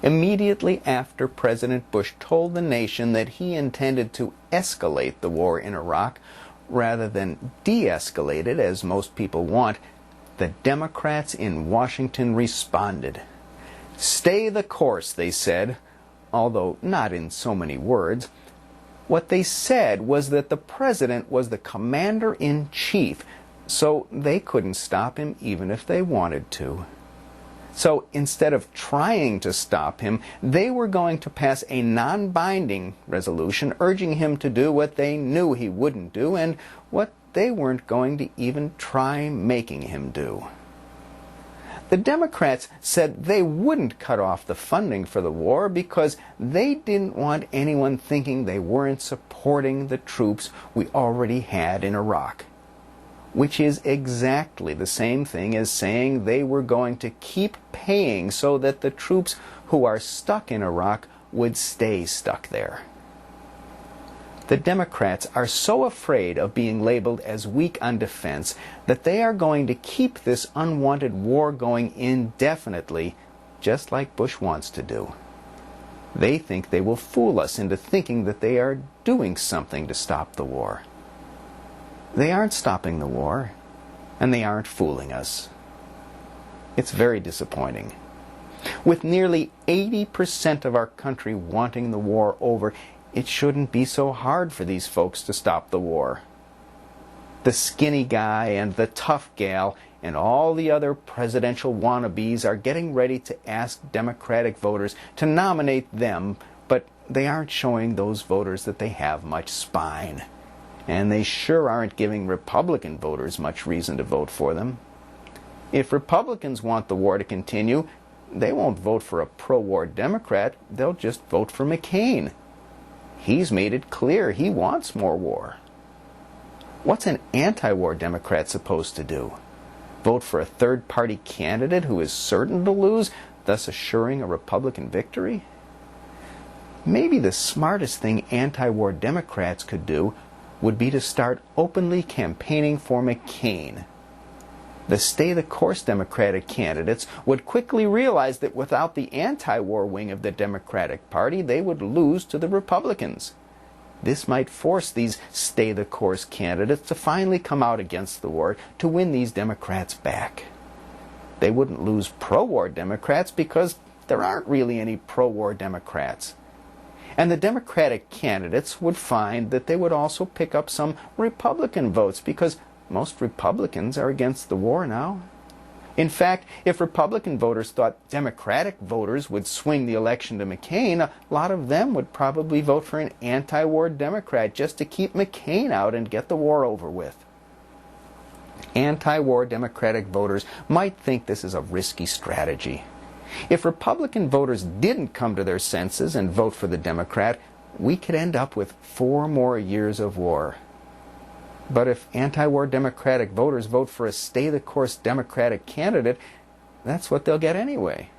Immediately after President Bush told the nation that he intended to escalate the war in Iraq rather than de-escalate it, as most people want, the Democrats in Washington responded. Stay the course, they said, although not in so many words. What they said was that the president was the commander-in-chief, so they couldn't stop him even if they wanted to. So instead of trying to stop him, they were going to pass a non-binding resolution urging him to do what they knew he wouldn't do and what they weren't going to even try making him do. The Democrats said they wouldn't cut off the funding for the war because they didn't want anyone thinking they weren't supporting the troops we already had in Iraq, which is exactly the same thing as saying they were going to keep paying so that the troops who are stuck in Iraq would stay stuck there. The Democrats are so afraid of being labeled as weak on defense that they are going to keep this unwanted war going indefinitely, just like Bush wants to do. They think they will fool us into thinking that they are doing something to stop the war. They aren't stopping the war, and they aren't fooling us. It's very disappointing. With nearly 80% of our country wanting the war over, it shouldn't be so hard for these folks to stop the war. The skinny guy and the tough gal and all the other presidential wannabes are getting ready to ask Democratic voters to nominate them, but they aren't showing those voters that they have much spine. And they sure aren't giving Republican voters much reason to vote for them. If Republicans want the war to continue, they won't vote for a pro-war Democrat, they'll just vote for McCain. He's made it clear he wants more war. What's an anti-war Democrat supposed to do? Vote for a third-party candidate who is certain to lose, thus assuring a Republican victory? Maybe the smartest thing anti-war Democrats could do would be to start openly campaigning for McCain. The stay-the-course Democratic candidates would quickly realize that without the anti-war wing of the Democratic Party, they would lose to the Republicans. This might force these stay-the-course candidates to finally come out against the war to win these Democrats back. They wouldn't lose pro-war Democrats because there aren't really any pro-war Democrats. And the Democratic candidates would find that they would also pick up some Republican votes because most Republicans are against the war now. In fact, if Republican voters thought Democratic voters would swing the election to McCain, a lot of them would probably vote for an anti-war Democrat just to keep McCain out and get the war over with. Anti-war Democratic voters might think this is a risky strategy. If Republican voters didn't come to their senses and vote for the Democrat, we could end up with 4 more years of war. But if anti-war Democratic voters vote for a stay-the-course Democratic candidate, that's what they'll get anyway.